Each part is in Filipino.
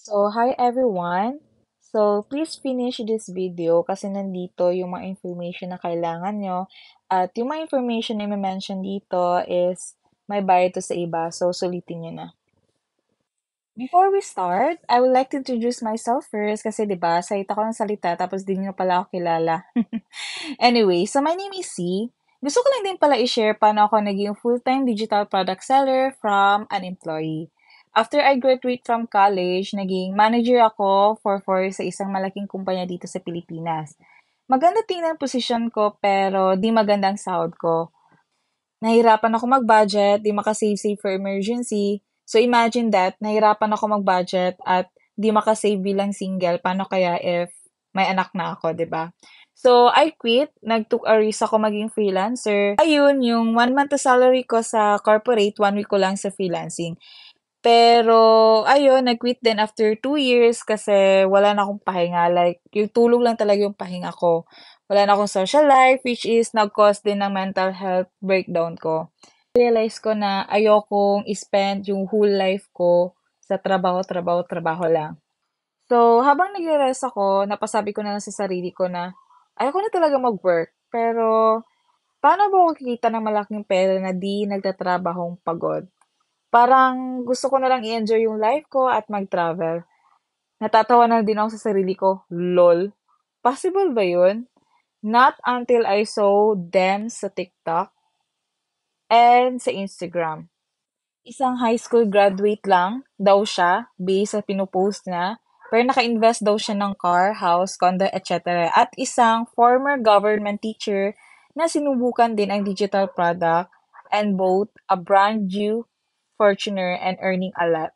Hi everyone. Please finish this video kasi nandito yung mga information na kailangan nyo. At yung mga information na i-mention dito is may bayad to sa iba. So, sulitin nyo na. Before we start, I would like to introduce myself first kasi 'di ba, salita ko ng salita tapos di niyo pala ako kilala. Anyway, so my name is C. Gusto ko lang din pala i-share paano ako naging full-time digital product seller from an employee. After I graduate from college, naging manager ako for 4 years sa isang malaking kumpanya dito sa Pilipinas. Maganda tingnan ang position ko pero di magandang sahod ko. Nahirapan ako mag-budget, di makasave-save for emergency. So imagine that, nahirapan ako mag-budget at di makasave bilang single. Paano kaya if may anak na ako, 'di ba? So I quit, nag-took a risk ako maging freelancer. Ayun, yung 1 month na salary ko sa corporate, 1 week ko lang sa freelancing. Pero ayun, nag-quit din after 2 years kasi wala na akong pahinga. Like, yung tulog lang talaga yung pahinga ko. Wala na akong social life, which is nag-cause din ng mental health breakdown ko. Realize ko na ayokong spend yung whole life ko sa trabaho, trabaho, trabaho lang. So, habang nag-rest ako, napasabi ko na lang sa sarili ko na ayoko na talaga mag-work. Pero, paano ba ako kikita ng malaking pera na di nagtatrabahong pagod? Parang gusto ko na lang i-enjoy yung life ko at mag-travel. Natatawa na din ako sa sarili ko. Lol. Possible ba yun? Not until I saw them sa TikTok and sa Instagram. Isang high school graduate lang daw siya based sa pinupost niya. Pero naka-invest daw siya ng car, house, condo, etc. At isang former government teacher na sinubukan din ang digital product and bought a brand new Fortuner and earning a lot.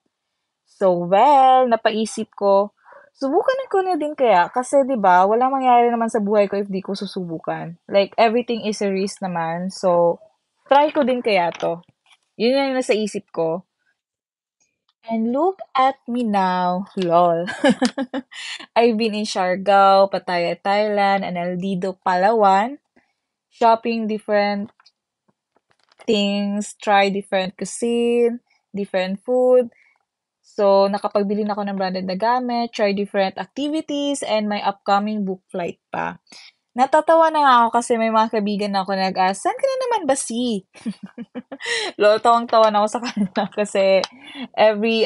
So, well, napaisip ko, subukan ko na din kaya kasi 'di ba, walang mangyayari naman sa buhay ko if di ko susubukan. Like everything is a risk naman. So, try ko din kaya 'to. Yun yung nasa isip ko. And look at me now, lol. I've been in Siargao, Pattaya, Thailand, and El Nido, Palawan, shopping different things, try different cuisine, different food. So, nakapagbili na ako ng branded na gamit, try different activities, and may upcoming book flight pa. Natatawa na nga ako kasi may mga kaibigan ako na nag-ask, saan ka na naman ba si? Lol, tawang-tawa na ako sa kanila kasi every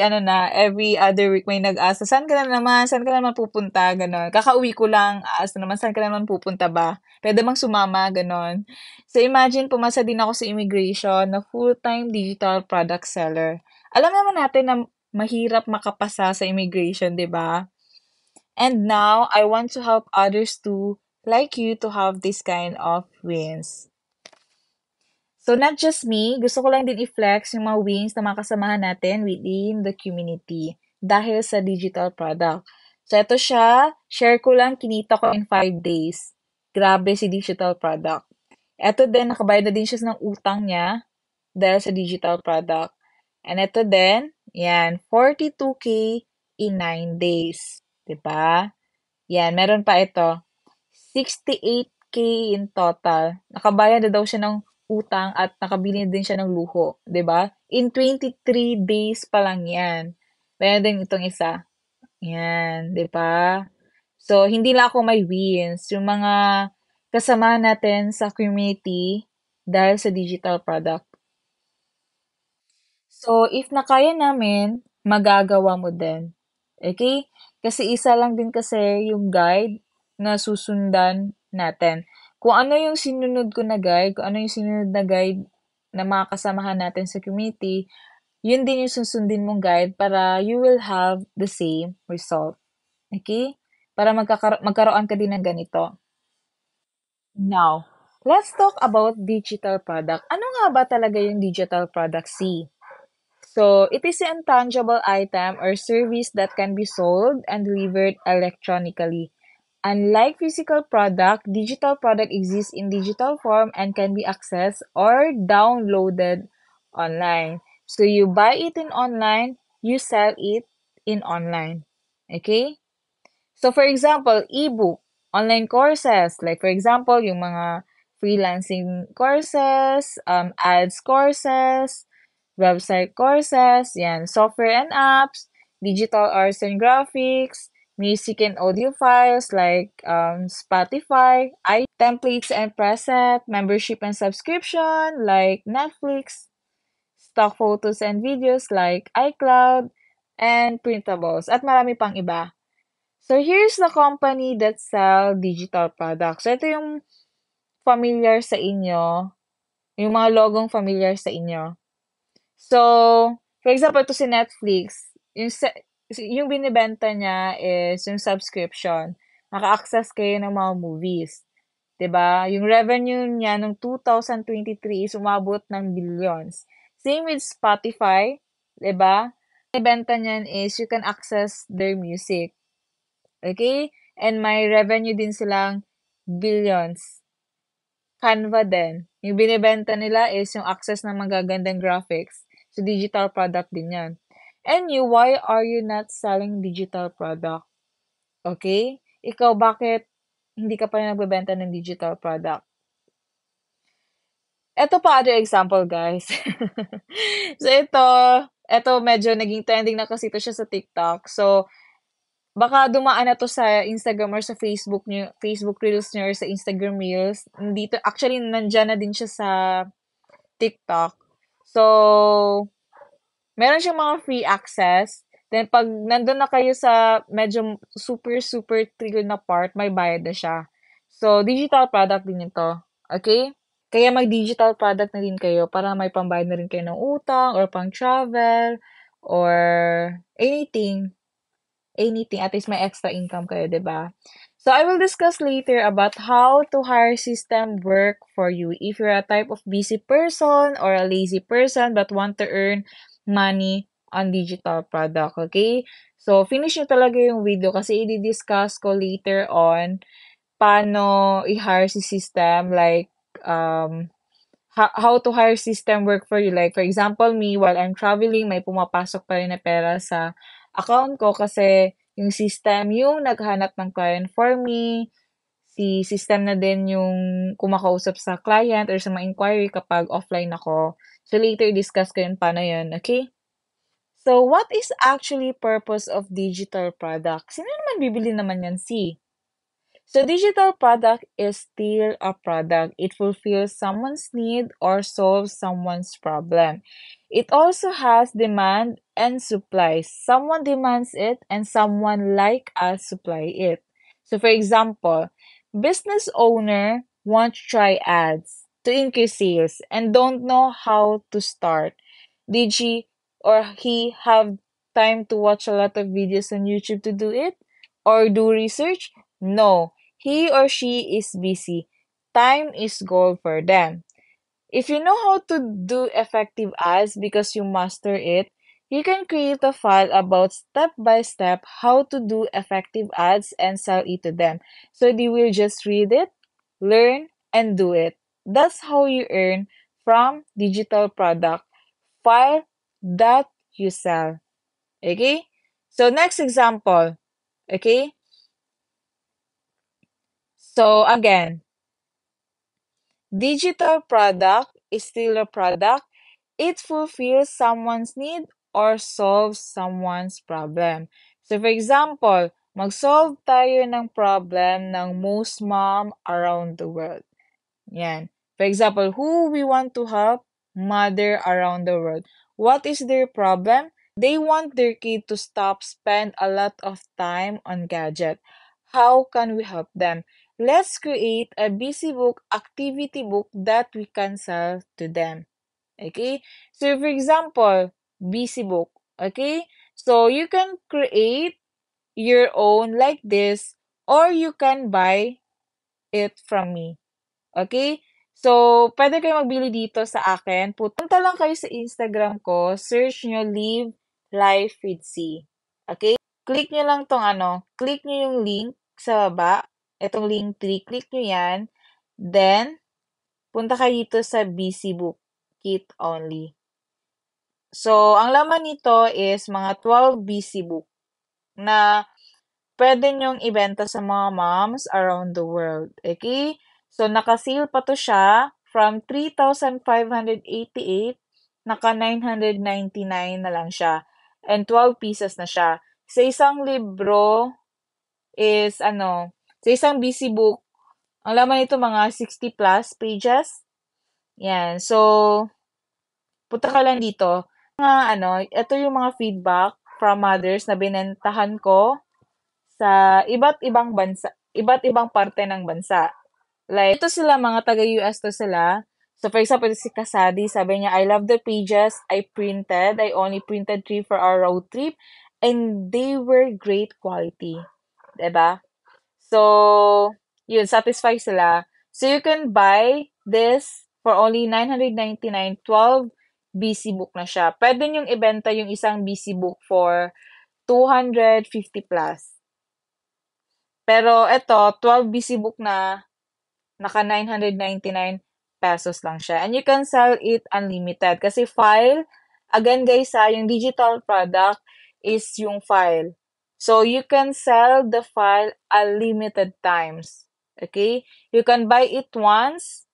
other week may nag-ask, saan ka na naman? Saan ka na naman pupunta? Ganon. Kakauwi ko lang, ask na naman, saan ka na naman pupunta ba? Pwede bang sumama? Ganon. So, imagine, pumasa din ako sa immigration na full-time digital product seller. Alam naman natin na mahirap makapasa sa immigration, di ba? And now, I want to help others too, like you, to have this kind of wins. So, not just me, gusto ko lang din i-flex yung mga wins na mga kasamahan natin within the community dahil sa digital product. So, ito siya. Share ko lang, kinita ko in 5 days. Grabe si digital product. Ito din, nakabayad na din siya ng utang niya dahil sa digital product. And ito din, yan, 42K in 9 days. 'Di ba? Yan, meron pa ito. 68K in total. Nakabayad na daw siya ng utang at nakabili din siya ng luho, 'di ba? In 23 days pa lang 'yan. Meron din itong isa. Yan, 'di ba? So, hindi lang ako may wins. Yung mga kasama natin sa community dahil sa digital product. So, if nakaya namin, magagawa mo din. Okay? Kasi isa lang din kasi yung guide na susundan natin. Kung ano yung sinunod ko na guide, kung ano yung sinunod na guide na mga kasamahan natin sa community, yun din yung susundin mong guide para you will have the same result. Okay? Para magkaroon ka din ng ganito. Now, let's talk about digital product. Ano nga ba talaga yung digital product, C? So, it is an intangible item or service that can be sold and delivered electronically. Unlike physical product, digital product exists in digital form and can be accessed or downloaded online. So, you buy it in online, you sell it in online. Okay? So, for example, ebook, online courses, like for example, yung mga freelancing courses, ads courses, website courses, yan, software and apps, digital arts and graphics, music and audio files like Spotify, templates and preset, membership and subscription like Netflix, stock photos and videos like iCloud, and printables, at marami pang iba. So here's the company that sell digital products. So ito yung familiar sa inyo, yung mga logong familiar sa inyo. So, for example, ito si Netflix, yung binibenta niya is yung subscription. Maka-access kayo ng mga movies. 'Di ba? Yung revenue niya nung 2023 is umabot ng billions. Same with Spotify, 'di ba? Binibenta niyan is you can access their music. Okay? And may revenue din silang billions. Canva din. Yung binibenta nila is yung access ng magagandang graphics. So, digital product din yan. And you, why are you not selling digital product? Okay? Ikaw, bakit hindi ka pa rin nagbebenta ng digital product? Ito pa other example, guys. So, ito medyo naging trending na kasi ito siya sa TikTok. So, baka dumaan na 'to sa Instagram or sa Facebook Reels niyo or sa Instagram Reels. Nandito actually, nandiyan na din siya sa TikTok. So, meron siyang mga free access. Then 'pag nandun na kayo sa medyo super, super thrill na part, may bayad na siya. So, digital product din ito, okay? Kaya mag-digital product na din kayo para may pambayad na rin kayo ng utang or pang-travel or anything. At least may extra income kayo, 'di ba? So I will discuss later about how to hire system work for you if you're a type of busy person or a lazy person but want to earn money on digital product, okay? So finish nyo talaga yung video kasi i-discuss ko later on paano i-hire si system, like how to hire system work for you. Like, for example, me, while I'm traveling, may pumapasok pa rin na pera sa account ko kasi yung system yung naghanap ng client for me. Si system na din yung kumakausap sa client or sa mga inquiry kapag offline ako. So, later discuss ko yun paano yun, okay? So, what is actually purpose of digital product? Sino naman bibili naman yan, si? So digital product is still a product. It fulfills someone's need or solves someone's problem. It also has demand and supply. Someone demands it and someone like us supply it. So for example, business owner wants to try ads to increase sales and don't know how to start. Did she or he have time to watch a lot of videos on YouTube to do it or do research? No, he or she is busy. Time is gold for them. If you know how to do effective ads because you master it, you can create a file about step by step how to do effective ads and sell it to them. So they will just read it, learn, and do it. That's how you earn from digital product file that you sell. Okay? So next example. Okay? So again, digital product is still a product. It fulfills someone's need or solves someone's problem. So for example, mag-solve tayo ng problem ng most mom around the world. Yan. For example, who we want to help? Mother around the world. What is their problem? They want their kid to stop spend a lot of time on gadget. How can we help them? Let's create a busy book activity book that we can sell to them. Okay? So for example, busy book. Okay? So you can create your own like this or you can buy it from me. Okay? So, pwede kayo magbili dito sa akin. Punta lang kayo sa Instagram ko, search nyo Live Life with C. Okay? Click nyo lang tong click nyo yung link sa baba. Itong link tree, click nyo yan. Then, punta kayo dito sa BC Book Kit only. So, ang laman nito is mga 12 BC Book na pwede nyong ibenta sa mga moms around the world. Okay? So, naka-sale pa to siya from 3,588, naka 999 na lang siya. and 12 pieces na siya. Sa isang libro is sa isang busy book, ang laman nito mga 60 plus pages. Yan. So, punta ka lang dito. Ito yung mga feedback from mothers na binentahan ko sa iba't ibang bansa, iba't ibang parte ng bansa. Like, ito sila, mga taga-US to sila. So, for example, si Kasadi, sabi niya, I love the pages I printed. I only printed 3 for our road trip. And they were great quality. Diba? So, yun, satisfied sila. So, you can buy this for only 999, 12 BC book na siya. Pwede niyong ibenta yung isang BC book for 250 plus. Pero ito, 12 BC book na, naka 999 pesos lang siya. And you can sell it unlimited. Kasi file, again guys yung digital product is yung file. So, you can sell the file unlimited times. Okay? You can buy it once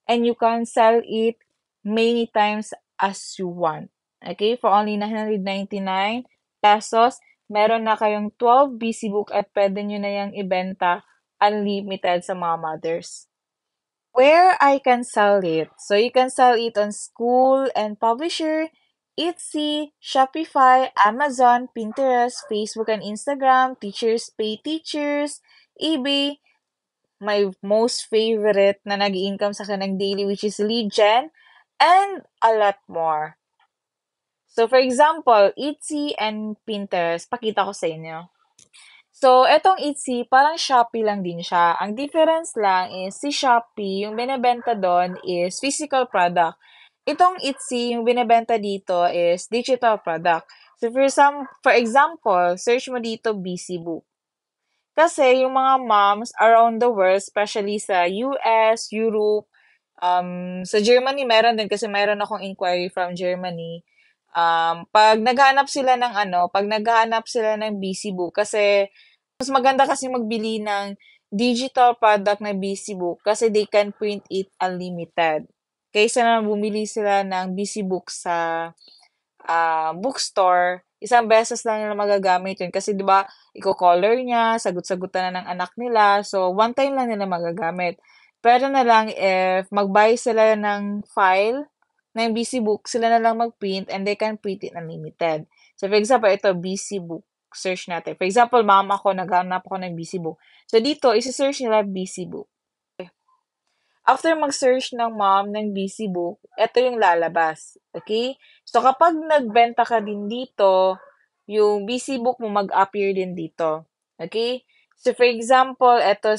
and you can sell it many times as you want. Okay? For only 999 pesos, meron na kayong 12 BC book at pwede nyo na yung ibenta unlimited sa mga mothers. Where I can sell it. So you can sell it on School and Publisher, Etsy, Shopify, Amazon, Pinterest, Facebook and Instagram, Teachers Pay Teachers, eBay, my most favorite na nag-income sa akin ng daily, which is lead gen, and a lot more. So for example, Etsy and Pinterest, pakita ko sa inyo. So, etong Etsy, parang Shopee lang din siya. Ang difference lang is si Shopee, yung binebenta doon is physical product. Itong Etsy, yung binebenta dito is digital product. So, for example, search mo dito BC Book. Kasi yung mga moms around the world, especially sa US, Europe, sa Germany meron din kasi meron akong inquiry from Germany. Pag naghahanap sila ng BC Book kasi mas maganda kasi magbili ng digital product na BC Book kasi they can print it unlimited. Kaysa na bumili sila ng BC Book sa bookstore, isang beses lang nila magagamit yun. Kasi 'di ba, iko-color niya, sagot-sagutan na ng anak nila. So, one time lang nila magagamit. Pero na lang if mag-buy sila ng file ng BC Book, sila na lang mag-print and they can print it unlimited. So, for example, ito, BC Book. Search natin. For example, mama ko, naghanap ako ng BC Book. So, dito, isi-search nila BC Book. After mag-search ng mom ng BC Book, ito yung lalabas. Okay? So, kapag nagbenta ka din dito, yung BC Book mo mag-appear din dito. Okay? So, for example, ito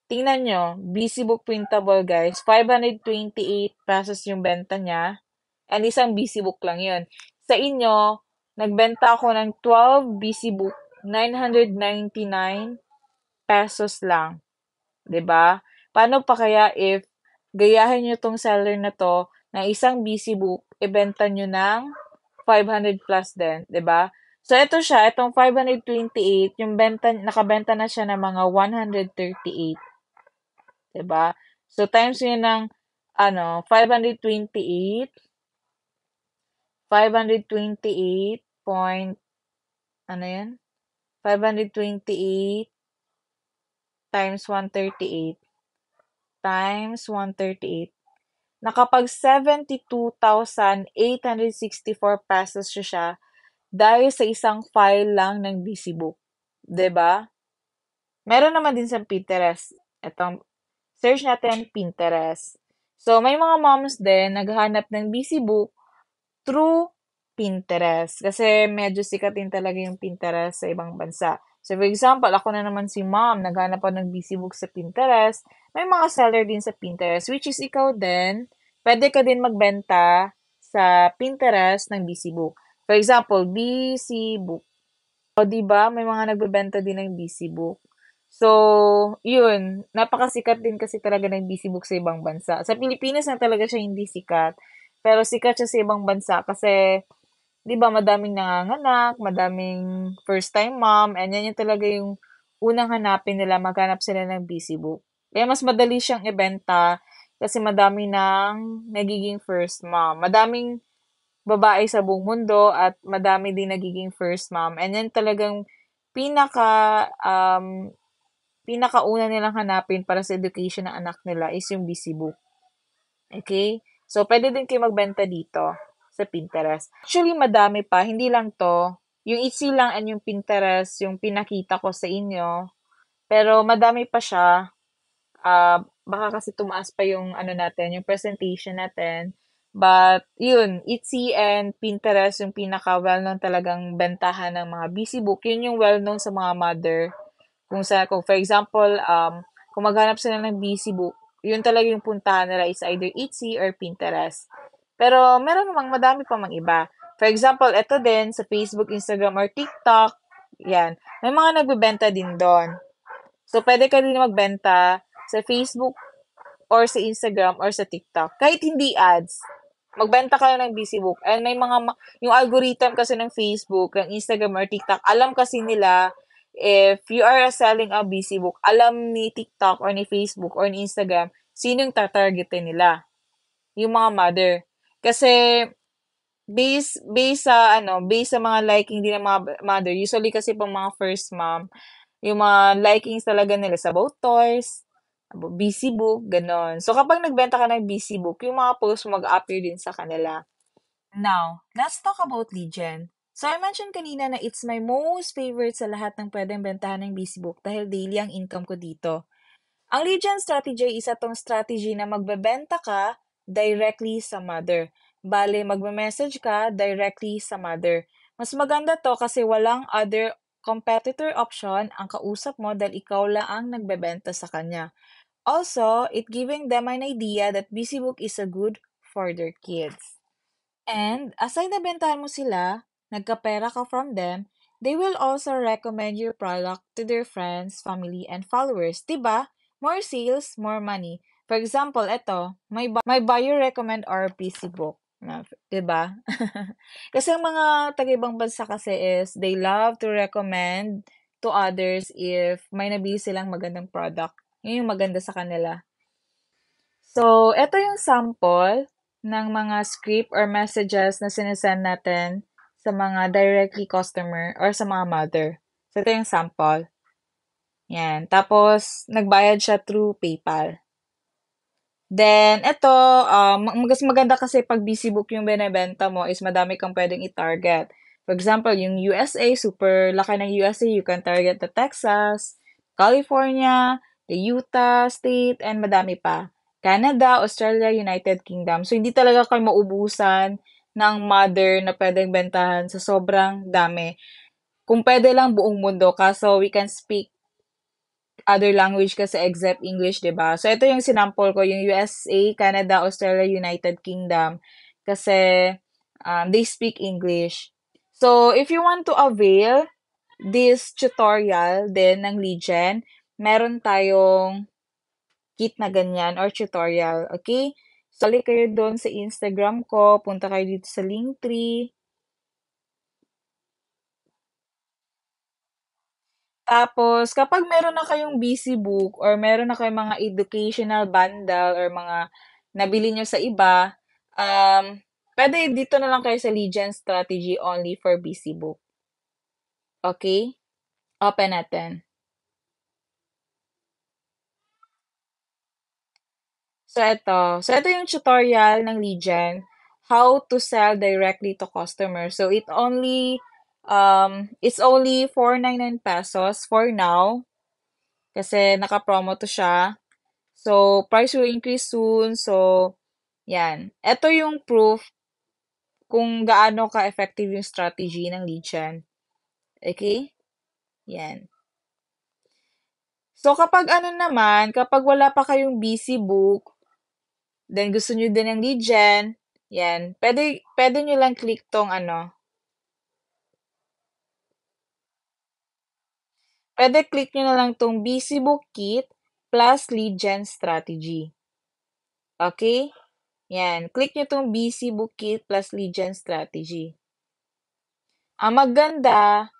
tingnan nyo, BC Book printable guys, 528 pesos yung benta niya. And isang BC Book lang yun. Sa inyo, nagbenta ako ng 12 BC Book, 999 pesos lang. 'Di ba? Paano pa kaya if gayahin nyo tong seller na to ng isang BC Book, ibenta nyo ng 500 plus din, 'di ba? So ito siya, itong 528, yung nakabenta na siya ng mga 138, 'di ba? So times yun ng 528 point yan? 528 times 138 times 138. Nakapag 72,864 pesos siya dahil sa isang file lang ng BC Book. 'Di ba? Meron naman din sa Pinterest. Etong search natin Pinterest. So may mga moms din naghahanap ng BC Book through Pinterest. Kasi medyo sikat din talaga yung Pinterest sa ibang bansa. So, for example, ako na naman si mom, naghanap ako ng BC Book sa Pinterest. May mga seller din sa Pinterest, which is ikaw din. Pwede ka din magbenta sa Pinterest ng BC Book. For example, BC Book. O, diba? May mga nagbebenta din ng BC Book. So, yun. Napakasikat din kasi talaga ng BC Book sa ibang bansa. Sa Pilipinas na talaga siya hindi sikat. Pero sikat siya sa ibang bansa kasi 'di ba madaming nanganganak, madaming first time mom, and yan yung talaga yung unang hanapin nila, maghanap sila ng BC Book. Kaya mas madali siyang ibenta kasi madami nang nagiging first mom. Madaming babae sa buong mundo at madami din nagiging first mom. And then talagang um, pinakauna nilang hanapin para sa education ng anak nila is yung busy book. Okay? So, pwede din kayo magbenta dito sa Pinterest. Actually, madami pa. Hindi lang to. Yung Etsy lang and yung Pinterest, yung pinakita ko sa inyo. Pero madami pa siya. Baka kasi tumaas pa yung ano natin, yung presentation natin. But, yun, Etsy and Pinterest yung pinaka well-known talagang bentahan ng mga busy book. Yun yung well-known sa mga mother. Kung for example, kung maghanap sila ng busy book, yun talaga yung puntahan nila is either Etsy or Pinterest. Pero meron namang madami pa mang iba. For example, ito din sa Facebook, Instagram, or TikTok, yan. May mga nagbebenta din doon. So, pwede ka din magbenta sa Facebook or sa Instagram or sa TikTok. Kahit hindi ads, magbenta ka ng busy book. And may yung algorithm kasi ng Facebook, ng Instagram or TikTok, alam kasi nila if you are selling a busy book, alam ni TikTok or ni Facebook or ni Instagram, sino yung tatargetin nila. Yung mga mother. Kasi based sa mga liking din ng mga mother, usually kasi pang mga first mom, yung mga likings talaga nila sa about toys, about busy book, ganon. So, kapag nagbenta ka ng busy book, yung mga post mo mag-appear din sa kanila. Now, let's talk about lead gen. So, I mentioned kanina na it's my most favorite sa lahat ng pwedeng bentahan ng busy book dahil daily ang income ko dito. Ang lead gen strategy ay isa tong strategy na magbebenta ka directly sa mother. Bale, magme-message ka directly sa mother. Mas maganda to kasi walang other competitor option ang kausap mo dahil ikaw lang ang nagbebenta sa kanya. Also, it giving them an idea that BusyBook is a good for their kids. And aside na bentahan mo sila, nagkapera ka from them, they will also recommend your product to their friends, family, and followers. 'Di ba? More sales, more money. For example, ito, my buyer recommend our PC book. 'Di ba? Kasi ang mga taga-ibang bansa kasi is they love to recommend to others if may nabili silang magandang product. Yun yung maganda sa kanila. So, ito yung sample ng mga script or messages na sinesend natin sa mga directly customer or sa mga mother. So, ito yung sample. Yan. Tapos, nagbayad siya through PayPal. Then, ito, mas maganda kasi pag busy book yung binibenta mo is madami kang pwedeng i-target. For example, yung USA, super laki ng USA, you can target the Texas, California, the Utah State, and madami pa. Canada, Australia, United Kingdom. So, hindi talaga kayo maubusan ng mother na pwedeng bentahan sa sobrang dami. Kung pwede lang buong mundo, kaso we can speak other language kasi except English, 'di ba? So ito yung sinample ko, yung USA, Canada, Australia, United Kingdom kasi they speak English. So if you want to avail this tutorial din ng Legion, meron tayong kit na ganyan or tutorial, okay? So, balik kayo doon sa Instagram ko, punta kayo dito sa Linktree. Tapos, kapag meron na kayong busy book or meron na kayong mga educational bundle or mga nabili nyo sa iba, pwede dito na lang kayo sa Legion Strategy only for busy book. Okay? Open natin. So, ito yung tutorial ng Legion, how to sell directly to customers. So, it's only 499 pesos for now kasi naka-promo to siya. So, price will increase soon. So, yan. Ito yung proof kung gaano ka-effective yung strategy ng lead gen. Okay? Yan. So, kapag wala pa kayong busy book, then gusto nyo din ng lead gen, yan. Pwede nyo lang click tong pwede click nyo na lang tong busy book kit plus lead gen strategy. Okay? Yan. Click nyo tong busy book kit plus lead gen strategy. Ang maganda,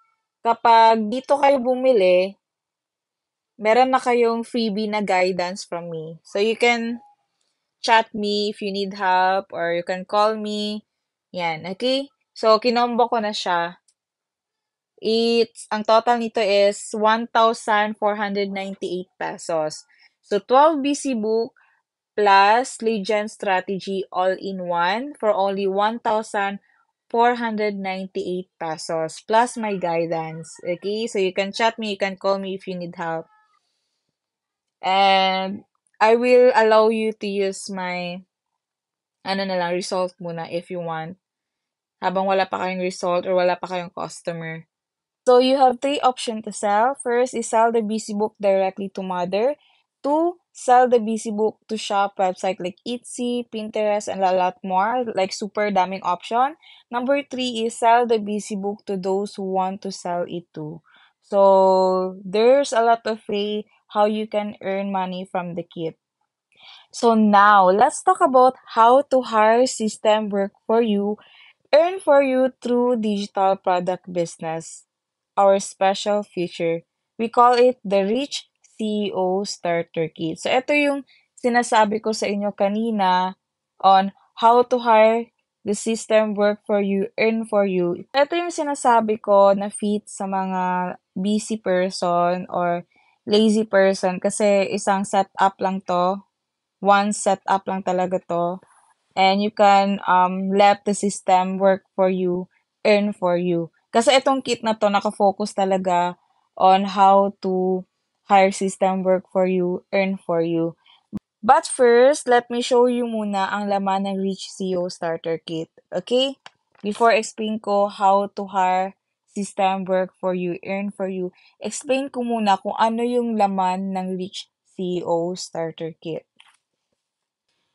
kapag dito kayo bumili, meron na kayong freebie na guidance from me. So, you can chat me if you need help or you can call me. Yan, okay? So, kinombo ko na siya. Ang total nito is 1,498 pesos. So, 12 BC book plus Legend Strategy all-in-one for only 1,498 pesos plus my guidance. Okay? So, you can chat me, you can call me if you need help. And I will allow you to use my result muna if you want. Habang wala pa kayong result or wala pa kayong customer. So you have three options to sell. First is sell the BC book directly to mother. Two, sell the BC book to shop website like Etsy, Pinterest, and a lot more, like super daming option. Number three is sell the BC book to those who want to sell it to. So there's a lot of way how you can earn money from the kit. So now let's talk about how to hire system work for you, earn for you through digital product business, our special feature. We call it the Rich CEO Starter Kit. So, ito yung sinasabi ko sa inyo kanina on how to hire the system, work for you, earn for you. Ito yung sinasabi ko na fit sa mga busy person or lazy person kasi isang setup lang to. One setup lang talaga to. And you can let the system work for you, earn for you. Kasi itong kit na to, nakafocus talaga on how to hire system work for you, earn for you. But first, let me show you muna ang laman ng Rich CEO Starter Kit. Okay? Before explain ko how to hire system work for you, earn for you, explain ko muna kung ano yung laman ng Rich CEO Starter Kit.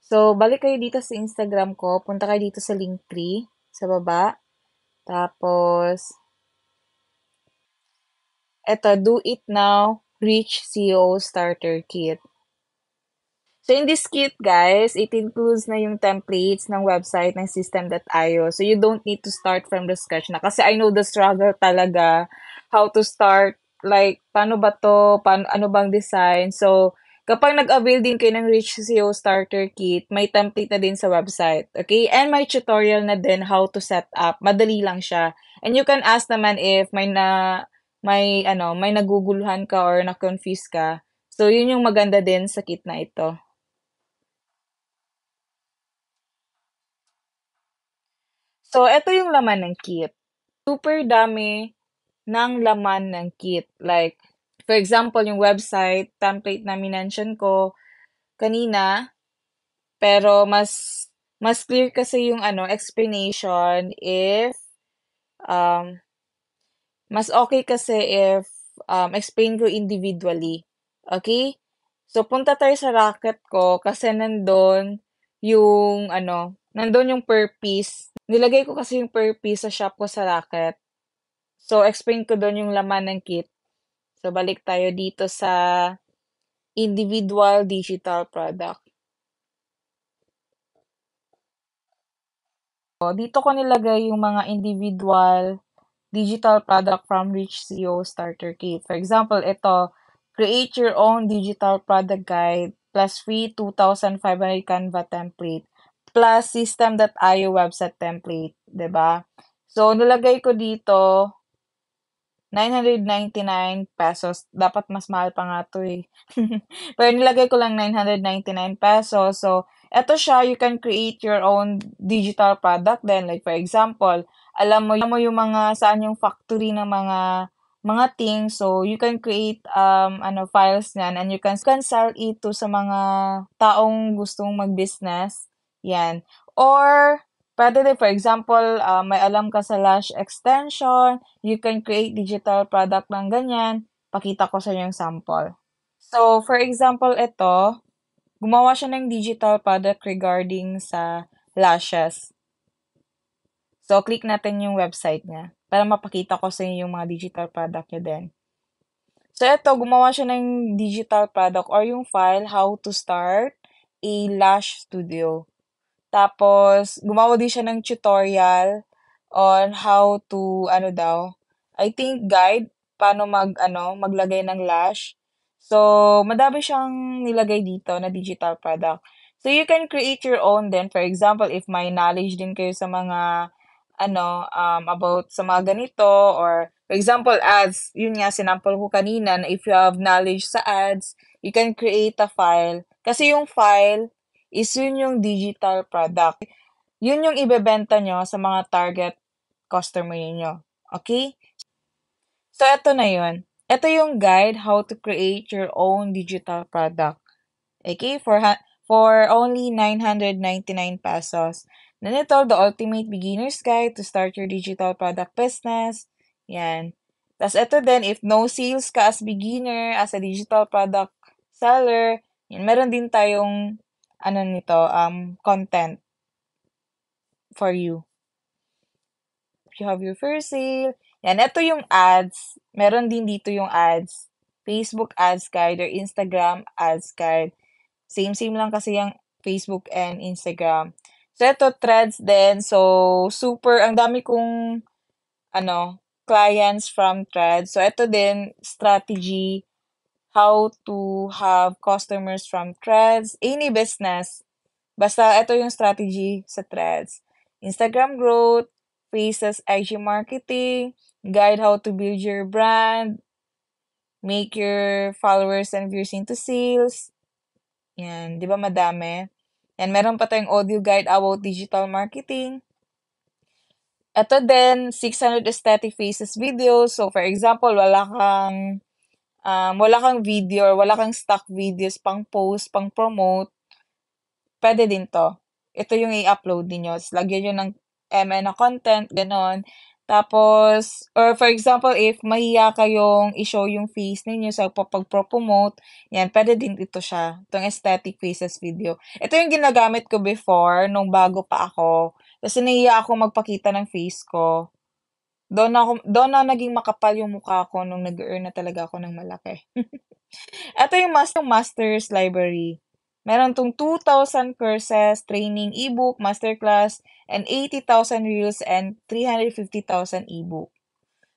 So, balik kayo dito sa Instagram ko. Punta kayo dito sa Linktree sa baba. Tapos, eto, Do It Now Rich CEO Starter Kit. So, in this kit, guys, it includes na yung templates ng website ng system.io. So, you don't need to start from the scratch na. Kasi I know the struggle talaga how to start. Like, paano ba to? Paano, ano bang design? So, kapag nag-avail din kayo ng Rich SEO Starter Kit, may template na din sa website. Okay? And may tutorial na din how to set up. Madali lang siya. And you can ask naman if may naguguluhan ka or na-confuse ka. So, yun yung maganda din sa kit na ito. So, eto yung laman ng kit. Super dami ng laman ng kit. Like, for example, yung website, template na minention ko kanina, pero mas clear kasi yung explanation if um, mas okay kasi if explain ko individually. Okay? So, punta tayo sa racket ko kasi nandun yung per piece. Nilagay ko kasi yung per piece sa shop ko sa racket. So, explain ko doon yung laman ng kit. So, balik tayo dito sa individual digital product. So, dito ko nilagay yung mga individual digital product from Rich SEO Starter Kit. For example, ito, create your own digital product guide plus free 2,500 Canva template plus system.io website template, 'di ba? So, nilagay ko dito 999 pesos. Dapat mas mahal pa nga 'to, eh. Pero nilagay ko lang 999 pesos. So, eto siya, you can create your own digital product then. Like for example, alam mo yung mga saan yung factory ng mga things. So, you can create files niyan and you can sell it to sa mga taong gustong mag-business. Yan. Or puwede din for example, may alam ka sa lash extension, you can create digital product ng ganyan. Pakita ko sa inyo yung sample. So, for example, ito, gumawa siya ng digital product regarding sa lashes. So, click natin yung website niya para mapakita ko sa inyo yung mga digital product niya din. So, ito, gumawa siya ng digital product or yung file, how to start a lash studio. Tapos, gumawa din siya ng tutorial on how to, I think guide, paano maglagay ng lash. So, madami siyang nilagay dito na digital product. So you can create your own then. For example, if may knowledge din kayo sa mga about sa mga ganito, or for example, ads, yun nga sinample ko kanina na if you have knowledge sa ads, you can create a file. Kasi yung file is yun yung digital product. Yun yung ibebenta nyo sa mga target customer niyo. Okay? So, eto na yun. Ito yung guide how to create your own digital product. Okay? For only 999 pesos. Then ito, the ultimate beginner's guide to start your digital product business. Yan. Tapos ito din, if no sales ka as beginner, as a digital product seller, yan, meron din tayong content for you. If you have your first sale, yan, ito yung ads. Meron din dito yung ads. Facebook ads guide or Instagram ads guide. Same lang kasi yung Facebook and Instagram. So, ito, threads din. So, super, ang dami kong, clients from threads. So, ito din, strategy, how to have customers from threads. Any business. Basta, ito yung strategy sa threads. Instagram growth, Faces IG marketing, guide how to build your brand, make your followers and viewers into sales. Yan, 'di ba madami? Yan, meron pa tayong audio guide about digital marketing. Ito din, 600 aesthetic faces videos. So, for example, wala kang video or wala kang stock videos pang post, pang promote, pwede din to. Ito yung i-upload ninyo. Lagyan nyo ng MN na content, ganon. Tapos, or for example, if mahiya kayong i-show yung face ninyo sa pag-promote, yan, pwede din ito siya. Itong aesthetic faces video. Ito yung ginagamit ko before, nung bago pa ako. Kasi nahiya ako magpakita ng face ko. Doon na naging makapal yung mukha ko nung nag-earn na talaga ako ng malaki. Ito yung master's library. Meron tong 2,000 courses, training, ebook, masterclass, and 80,000 reels and 350,000 ebook.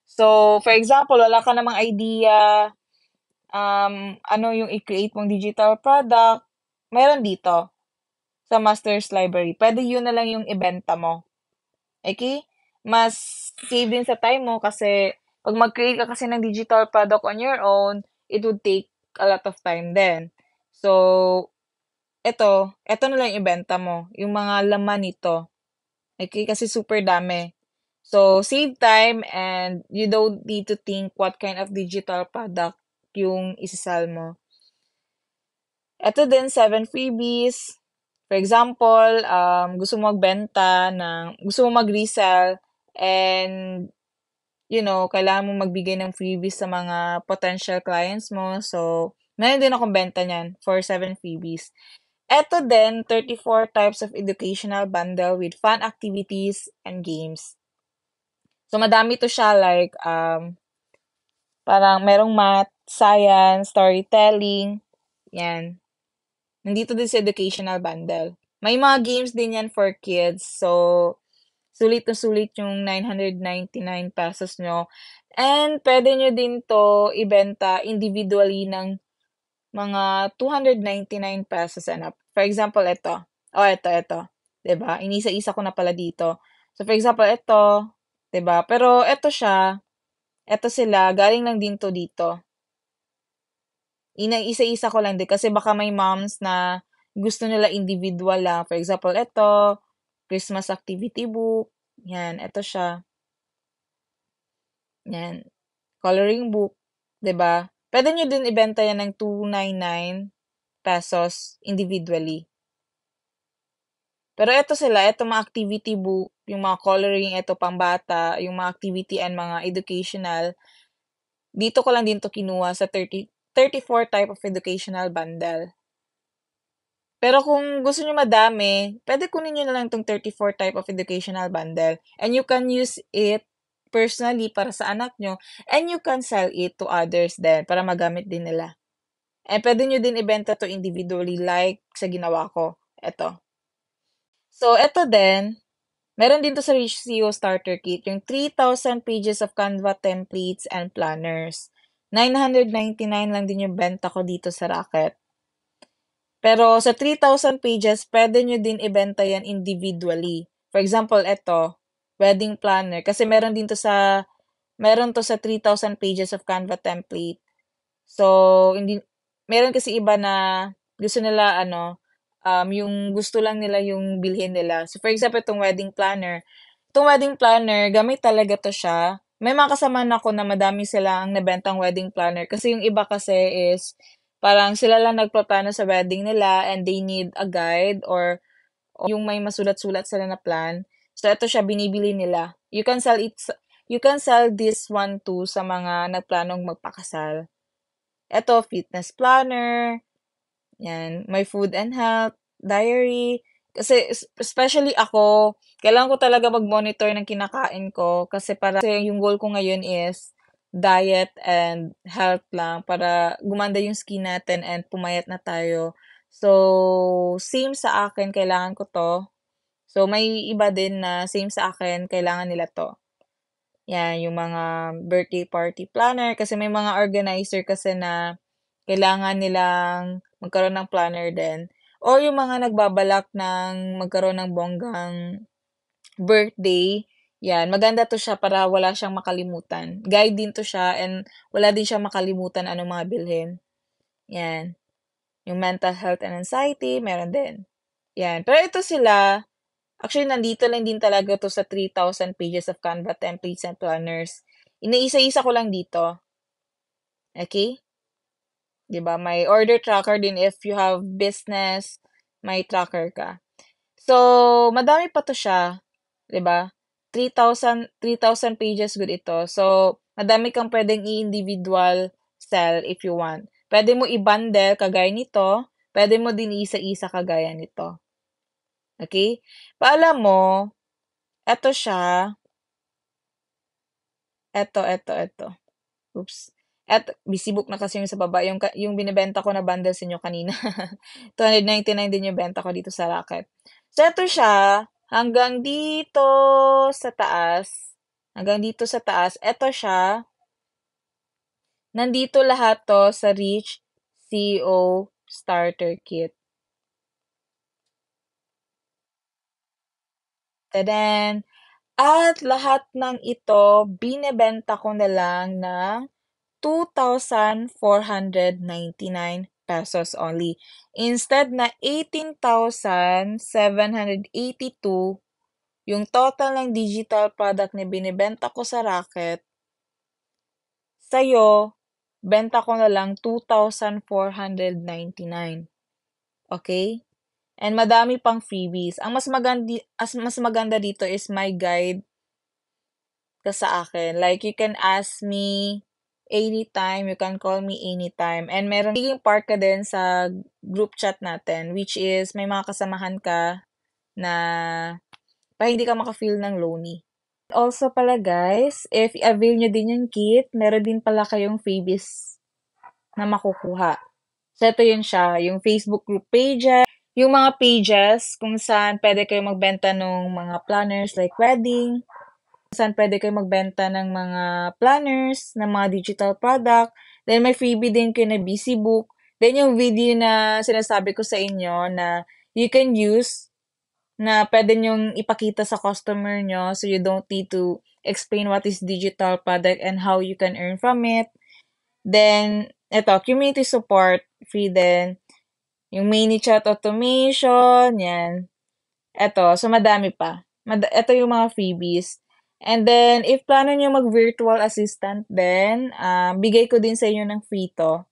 So, for example, wala ka namang idea ano yung i-create mong digital product, meron dito sa master's library. Pwede yun na lang yung ibenta mo. Okay? Mas save din sa time mo kasi pag mag-create ka kasi ng digital product on your own, it would take a lot of time then. So, eto na lang yung ibenta mo, yung mga laman nito. Okay? Kasi super dami. So, save time and you don't need to think what kind of digital product yung isasal mo. Ito din, 7 freebies. For example, gusto mo magbenta gusto mo mag-resell and kailangan mo magbigay ng freebies sa mga potential clients mo. So, meron din akong benta niyan for 7 freebies. Eto din, 34 types of educational bundle with fun activities and games. So, madami to siya like, parang merong math, science, storytelling, yan. Nandito din sa educational bundle. May mga games din yan for kids. So, sulit na sulit yung 999 pesos nyo. And pwede nyo din to ibenta individually ng mga 299 pesos and up. For example, ito. Oh, ito. 'Di ba? Inisa-isa ko na pala dito. So, for example, ito. 'Di ba? Pero ito siya. Ito sila. Galing lang din to dito. Isa-isa ko lang din kasi baka may moms na gusto nila individual lang. For example, ito, Christmas activity book. Yan, ito siya. Yan, coloring book, 'di ba? Pwede nyo din ibenta yan ng 299 pesos individually. Pero ito sila, ito mga activity book, yung mga coloring, ito pang bata, yung mga activity and mga educational. Dito ko lang din to kinuha sa 34 type of educational bundle. Pero kung gusto niyo madami, pwede kunin niyo na lang itong 34 type of educational bundle. And you can use it personally para sa anak nyo. And you can sell it to others din para magamit din nila. And pwede nyo din ibenta to individually like sa ginawa ko. Ito. So, ito din. Meron din to sa Rich CEO Starter Kit. Yung 3,000 pages of Canva templates and planners. 999 lang din yung benta ko dito sa Rocket. Pero sa 3,000 pages, pwede nyo din ibenta yan individually. For example, eto, wedding planner. Kasi meron to sa 3,000 pages of Canva template. So, hindi, meron kasi iba na gusto nila, yung gusto lang nila yung bilhin nila. So, for example, itong wedding planner, gamit talaga to siya. May mga kasamaan ako na madami sila ang nabentang wedding planner. Kasi yung iba kasi is, parang sila lang nagpaplano sa wedding nila and they need a guide or yung may masulat-sulat sila na plan. So, ito siya, binibili nila. You can sell this one too sa mga nagplanong magpakasal. Eto, fitness planner, yan, my food and health, diary. Kasi especially ako, kailangan ko talaga mag-monitor ng kinakain ko kasi yung goal ko ngayon is diet and health lang para gumanda yung skin natin and pumayat na tayo. So, same sa akin, kailangan ko to. So, may iba din na same sa akin, kailangan nila to. Yan, yung mga birthday party planner. Kasi may mga organizer kasi na kailangan nilang magkaroon ng planner din. Or yung mga nagbabalak ng magkaroon ng bonggang birthday. Yan, maganda to siya para wala siyang makalimutan. Guide din to siya and wala din siya makalimutan anong mga bilhin. Yan. Yung mental health and anxiety, meron din. Yan. Pero ito sila, actually, nandito lang din talaga to sa 3,000 pages of Canva templates and planners. Iniisa-isa ko lang dito. Okay? 'Di ba? May order tracker din if you have business, may tracker ka. So, madami pa to siya, 'di ba? 3,000 pages good ito. So, madami kang pwedeng i-individual sell if you want. Pwede mo i-bundle kagaya nito, pwede mo din isa-isa kagaya nito. Okay? Paalam mo, eto siya, eto. Oops. At busy book na kasi yung sa baba, yung binebenta ko na bundle sa inyo kanina. 299 din yung benta ko dito sa Racket. So, ito siya, hanggang dito sa taas. Hanggang dito sa taas. Ito siya. Nandito lahat to sa Rich CEO Starter Kit. Tadan! At lahat ng ito, binebenta ko na lang ng 2,499 pesos only. Instead na 18,782 yung total ng digital product na binibenta ko sa Racket, sa'yo, benta ko na lang 2,499. Okay? And madami pang freebies. Mas maganda dito is my guide ka sa akin. Like, you can ask me anytime, you can call me anytime. And meron magiging part ka din sa group chat natin, which is may mga kasamahan ka na para hindi ka maka-feel ng lonely. Also pala guys, if i-avail nyo din yung kit, meron din pala kayong freebies na makukuha. So, ito yun siya, yung Facebook group pages, yung mga pages kung saan pwede kayo magbenta ng mga planners like wedding, saan pwede kayo magbenta ng mga planners, ng mga digital product. Then, may freebie din kayo na busy book. Then, yung video na sinasabi ko sa inyo na you can use na pwede nyong ipakita sa customer nyo so you don't need to explain what is digital product and how you can earn from it. Then, ito, community support, free din. Yung mini chat automation, yan. Eto, so madami pa. Ito yung mga freebies. And then, if plano nyo mag-virtual assistant din, bigay ko din sa inyo ng free to.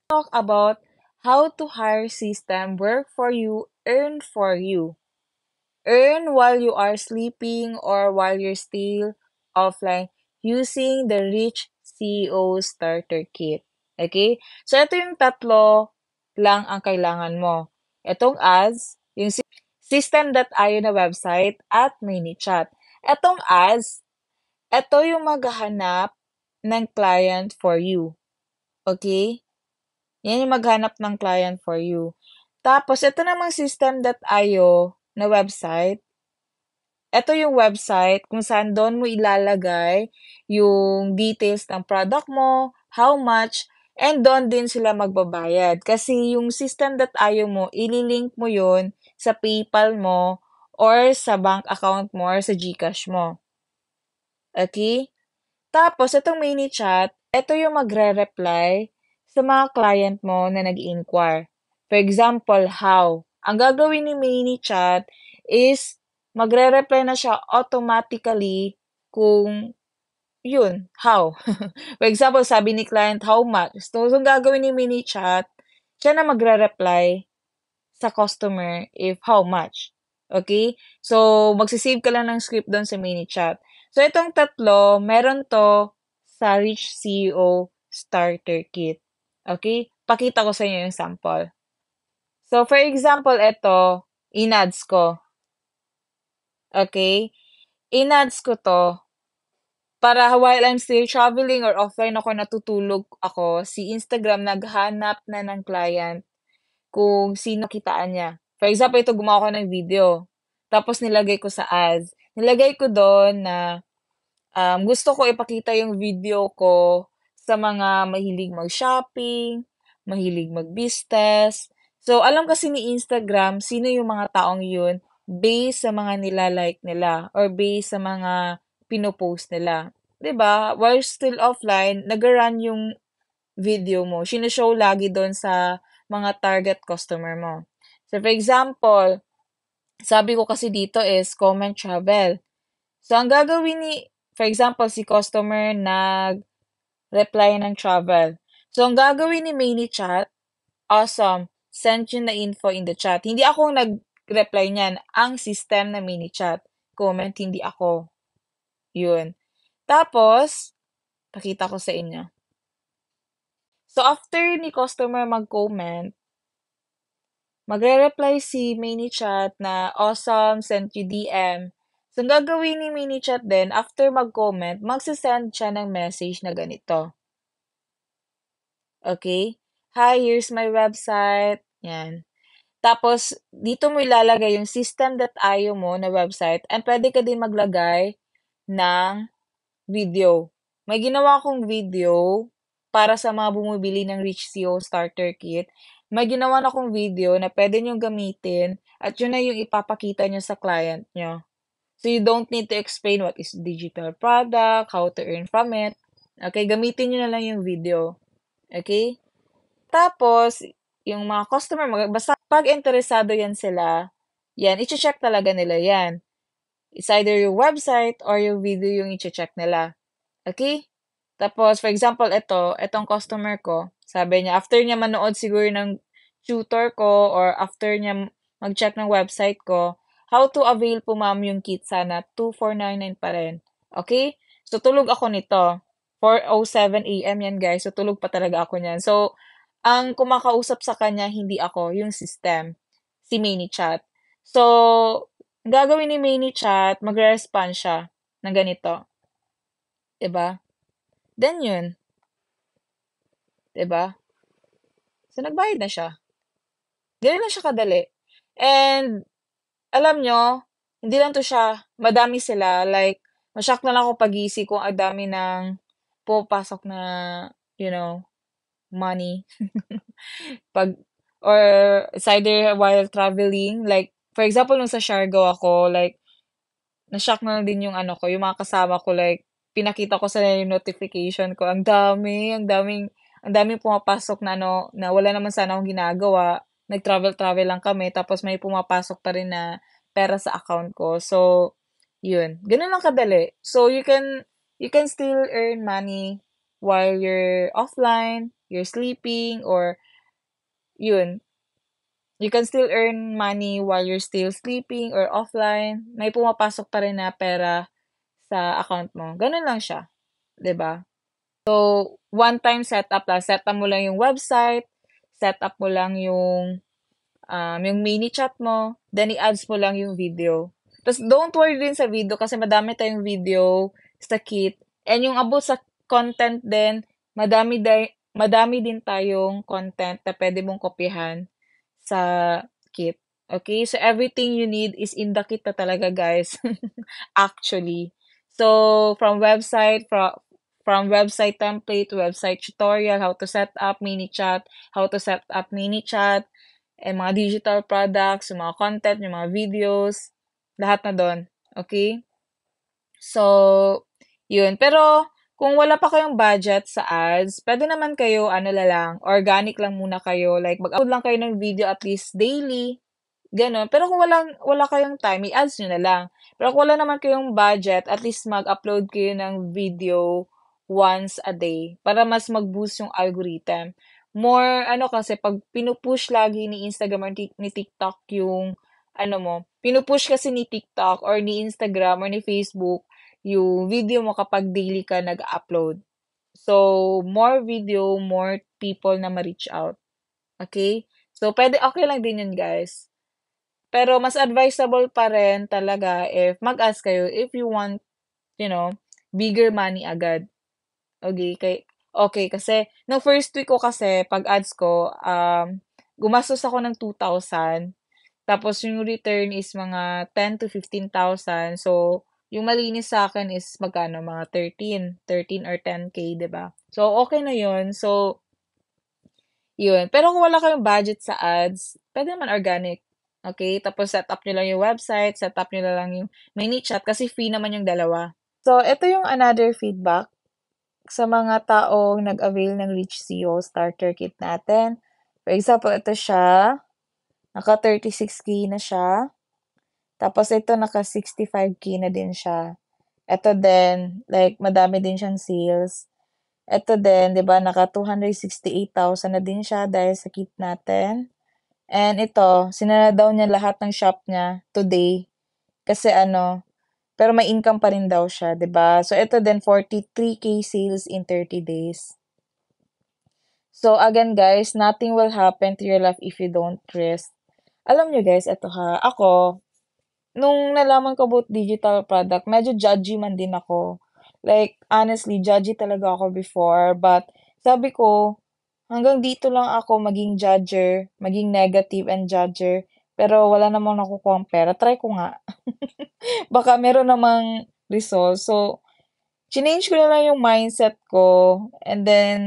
Talk about how to hire system, work for you, earn for you. Earn while you are sleeping or while you're still offline using the Rich CEO Starter Kit. Okay? So, ito yung tatlo lang ang kailangan mo. Itong ads, yung system.io na website, at MiniChat. Etong ads, ito yung maghahanap ng client for you. Okay? Yan yung maghanap ng client for you. Tapos, ito namang system.io na website, ito yung website kung saan doon mo ilalagay yung details ng product mo, how much, And doon din sila magbabayad kasi yung System.io mo, ililink mo yun sa PayPal mo or sa bank account mo or sa GCash mo. Okay? Tapos itong ManyChat, ito yung magre-reply sa mga client mo na nag-inquire. For example, how? Ang gagawin ni ManyChat is magre-reply na siya automatically kung yun, how. For example, sabi ni client, how much? So, ang gagawin ni ManyChat, siya na magre-reply sa customer if how much. Okay? So, magsisave ka lang ng script doon sa ManyChat. So, itong tatlo, meron to sa Rich CEO Starter Kit. Okay? Pakita ko sa inyo yung sample. So, for example, ito, in-ads ko. Okay? In-ads ko to para while I'm still traveling or offline ako, natutulog ako, si Instagram naghanap na ng client kung sino kitaan niya. For example, ito gumawa ko ng video. Tapos nilagay ko sa ads. Nilagay ko doon na gusto ko ipakita yung video ko sa mga mahilig mag-shopping, mahilig mag-business. So, alam kasi ni Instagram sino yung mga taong yun based sa mga nilalike nila or based sa mga pinopost nila. 'Di ba? While still offline, nag-run yung video mo. Sino-show lagi doon sa mga target customer mo. So, for example, sabi ko kasi dito is comment travel. So, ang gagawin ni, for example, si customer nag-reply ng travel. So, ang gagawin ni ManyChat, awesome, send you na info in the chat. Hindi ako nag-reply niyan. Ang system na ManyChat. Comment, hindi ako. Yun. Tapos, pakita ko sa inyo. So, after ni customer mag-comment, magre-reply si ManyChat na awesome, sent you DM. So, ang gagawin ni ManyChat din, after mag-comment, magsisend siya ng message na ganito. Okay? Hi, here's my website. Yan. Tapos, dito mo ilalagay yung System.io mo na website and pwede ka din maglagay ng video. May ginawa akong video para sa mga bumibili ng Rich CEO Starter Kit. May ginawa na akong video na pwede niyong gamitin at yun na yung ipapakita niyo sa client niyo. So you don't need to explain what is digital product, how to earn from it. Okay, gamitin niyo na lang yung video. Okay? Tapos, yung mga customer, basta pag interesado yan sila, yan, i-check talaga nila yan. It's either yung website or yung video yung i-check nila. Okay? Tapos, for example, etong customer ko, sabi niya, after niya manood siguro ng tutor ko or after niya mag-check ng website ko, how to avail po ma'am yung kit sana, 2499 pa rin. Okay? So, tulog ako nito. 4:07 AM yan guys. So, tulog pa talaga ako niyan. So, ang kumakausap sa kanya, hindi ako, yung system, si ManyChat. So, ang gagawin ni ManyChat, magre-respond siya ng ganito. 'Di ba? Then yun, 'di ba? So, nagbayad na siya. Gano'n lang siya kadali. And alam nyo, hindi lang 'to siya, madami sila. Like, na-shock na lang ako paggising kung ang dami ng pumapasok na, you know, money. Pag or it's either while traveling, like, for example, nung sa Siargao ako, like, na-shock na lang din yung ano ko, yung mga kasama ko, like, pinakita ko sa yung notification ko, ang daming pumapasok na ano, na wala naman sana akong ginagawa. Nag-travel-travel lang kami, tapos may pumapasok pa rin na pera sa account ko. So, yun. Ganun lang kadali. So, you can still earn money while you're offline, you're sleeping, or yun, you can still earn money while you're still sleeping or offline. May pumapasok pa rin na pera sa account mo. Ganun lang siya, 'di ba? So, one time setup lang. Set up mo lang yung website, set up mo lang yung mini chat mo, then i-ads mo lang yung video. Tapos, don't worry din sa video kasi madami tayong video sa kit. And yung about sa content din, madami din tayong content na pwede mong kopyahan sa kit. Okay? So, everything you need is in the kit na talaga, guys. Actually. So, from website, from website template to website tutorial, how to set up MiniChat, and mga digital products, yung mga content, yung mga videos, lahat na doon. Okay? So, yun. Pero, kung wala pa kayong budget sa ads, pwede naman kayo, organic lang muna kayo. Like, mag-upload lang kayo ng video at least daily. Gano'n. Pero kung wala kayong time, i-ads nyo na lang. Pero kung wala naman kayong budget, at least mag-upload kayo ng video once a day para mas mag-boost yung algorithm. More, kasi pag pinupush lagi ni Instagram or ni TikTok yung, pinupush kasi ni TikTok or ni Instagram or ni Facebook yung video mo kapag daily ka nag-upload. So, more video, more people na ma-reach out. Okay? So, okay lang din yun, guys. Pero mas advisable pa rin talaga if mag-ask kayo if you want, bigger money agad. Okay, kasi no first week ko kasi pag ads ko, gumastos ako ng 2,000. Tapos yung return is mga 10 to 15,000. So, yung malinis sa akin is magkano? Mga 13 or 10K, 'di ba? So, okay na 'yun. So, yun. Pero kung wala kayong budget sa ads, pwede naman organic. Okay? Tapos set up nyo lang yung website, set up nyo na lang yung mini chat kasi free naman yung dalawa. So, ito yung another feedback sa mga taong nag-avail ng Rich SEO Starter Kit natin. For example, ito siya. Naka 36K na siya. Tapos ito naka 65K na din siya. Ito din, like madami din siyang sales. Ito din, 'di ba, naka 268,000 na din siya dahil sa kit natin. And ito, sinara daw niya lahat ng shop niya today kasi pero may income pa rin daw siya, 'di ba? So ito din 43K sales in 30 days. So again guys, nothing will happen to your life if you don't risk. Alam niyo guys, ito ha, ako nung nalaman ko about digital product, medyo judgy man din ako. Like, honestly, judgy talaga ako before. But, sabi ko, hanggang dito lang ako maging judger, maging negative and judger. Pero wala namang nakukuha ang pera. Try ko nga. Baka meron namang result. So, change ko na lang yung mindset ko. And then,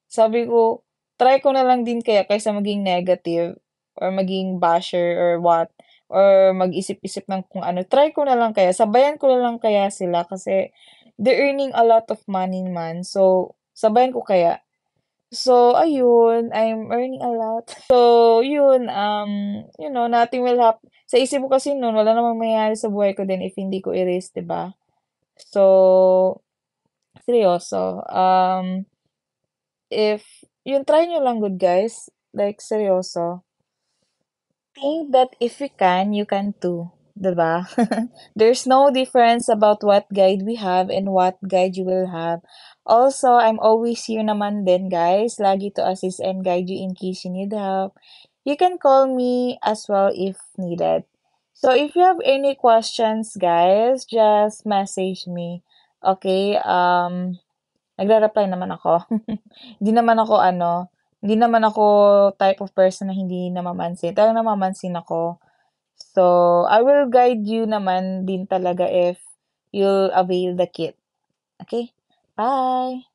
sabi ko, try ko na lang din kaysa maging negative or maging basher or what or mag-isip-isip ng kung ano. Try ko na lang kaya. Sabayan ko na lang kaya sila kasi they're earning a lot of money man. So, sabayan ko kaya. So, ayun, I'm earning a lot. So, yun, nothing will happen. Sa isip ko kasi noon, wala namang mayayari sa buhay ko din if hindi ko i-risk, 'di ba? So, seryoso. If, yun, try nyo lang good, guys. Like, seryoso. Think that if you can too. Diba? There's no difference about what guide we have and what guide you will have. Also, I'm always here naman din, guys. Lagi to assist and guide you in case you need help. You can call me as well if needed. So, if you have any questions, guys, just message me. Okay? Nagre-reply naman ako. Hindi naman ako hindi naman ako type of person na hindi namamansin. Talagang namamansin ako. So, I will guide you naman din talaga if you'll avail the kit. Okay? Bye!